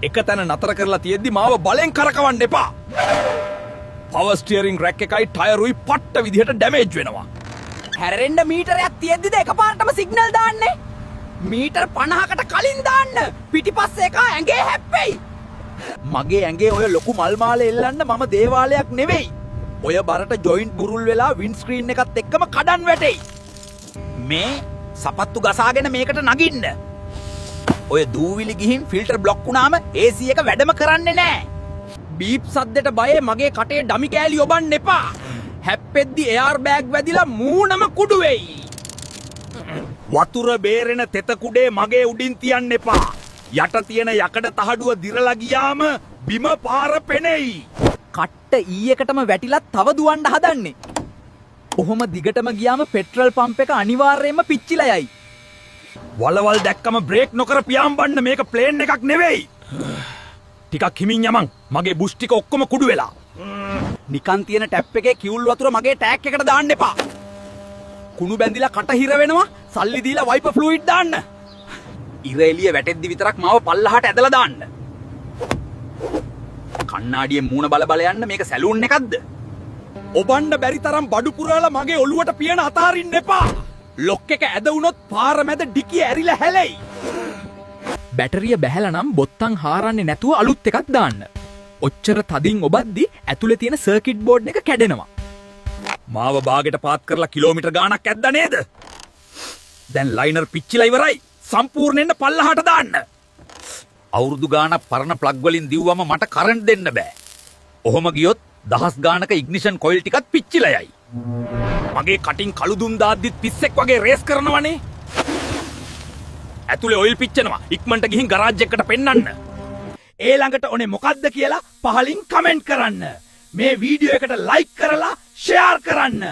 එක තැන නතර කරලා තියෙද්දි මාව බලෙන් කරකවන්න එපා. පවර් ස්ටියරින් රැක් එකයි ටයරුයි පට්ට විදිහට ඩැමේජ් වෙනවා. හැරෙන්න මීටරයක් තියෙද්දිද එකපාරටම සිග්නල් දාන්නේ? මීටර් 50කට කලින් දාන්න. පිටිපස්සේ එක ඇඟේ හැප්පෙයි. මගේ ඇඟේ ඔය ලොකු මල් මාලේ එල්ලන්න මම දේවාලයක් නෙවෙයි. ඔය බරට ජොයින්ට් බුරුල් වෙලා වින්ඩ් ස්ක්‍රීන් එකත් එක්කම කඩන් වැටෙයි. මේ සපත්තු ගසාගෙන මේකට නගින්න. ඔය දූවිලි ගිහින් ෆිල්ටර් බ්ලොක් වුණාම AC එක වැඩම කරන්නේ නැහැ. බීප් සද්දෙට බයේ මගේ කටේ ඩමි කෑලි ඔබන්න එපා. හැප්පෙද්දි එයාර් බෑග් වැදිලා මූණම කුඩු වෙයි. වතුර බේරෙන තෙත කුඩේ මගේ උඩින් තියන්න එපා. යට තියෙන යකඩ තහඩුව දිරලා ගියාම බිම පාර පෙනෙයි. කට්ට ඊයකටම වැටිලා තව දුවන්න හදන්නේ. ඔහොම දිගටම ගියාම පෙට්‍රල් පම්ප් එක අනිවාර්යයෙන්ම පිච්චිලා යයි. වලවල් දැක්කම බ්‍රේක් නොකර පියාඹන්න මේක ප්ලේන් එකක් නෙවෙයි. ටිකක් හිමින් යමන්. මගේ බුෂ් ටික ඔක්කොම කුඩු වෙලා. නිකන් තියෙන ටැප් එකේ කිවුල් වතුර මගේ ටැග් එකට දාන්න එපා. කුණු බැඳිලා කට හිර වෙනවා. සල්ලි දීලා වයිපර් ෆ්ලූයිඩ් දාන්න. ඉර එළිය වැටෙද්දි විතරක් මාව පල්ලහට ඇදලා දාන්න. කණ්ණාඩියේ මූණ බල බල යන්න මේක සැලූන් එකක්ද? ඔබන්න බැරි තරම් බඩු පුරාලා මගේ ඔළුවට පියන අතාරින්න එපා. ලොක් එක ඇද වුණොත් පාර මැද ඩිකිය ඇරිලා හැලෙයි. බැටරිය බැහැලා නම් බොත්තම් හාරන්නේ නැතුව අලුත් එකක් දාන්න. ඔච්චර තදින් ඔබද්දි ඇතුලේ තියෙන සර්කිට් බෝඩ් එක කැඩෙනවා. මාව බාගෙට පාත් කරලා කිලෝමීටර් ගාණක් ඇද්දා නේද? දැන් ලයිනර් පිච්චිලා ඉවරයි. සම්පූර්ණයෙන්ම පල්ලහට දාන්න. අවුරුදු ගාණක් පරණ ප්ලග් වලින් දිව්වම මට කරන්ට් දෙන්න බෑ. ඔහොම ගියොත් දහස් ගාණක ඉග්නිෂන් කොයිල් ටිකත් පිච්චිලා යයි. මගේ කටින් කළු දුම් දාද්දිත් පිස්සෙක් වගේ රේස් කරනවනේ. ඇතුලේ ඔයිල් පිච්චෙනවා. ඉක්මනට ගිහින් ගරාජ් එකකට පෙන්නන්න. ඒ ළඟට ඔනේ මොකද්ද කියලා පහලින් කමෙන්ට් කරන්න. මේ වීඩියෝ එකට ලයික් කරලා ෂෙයාර් කරන්න.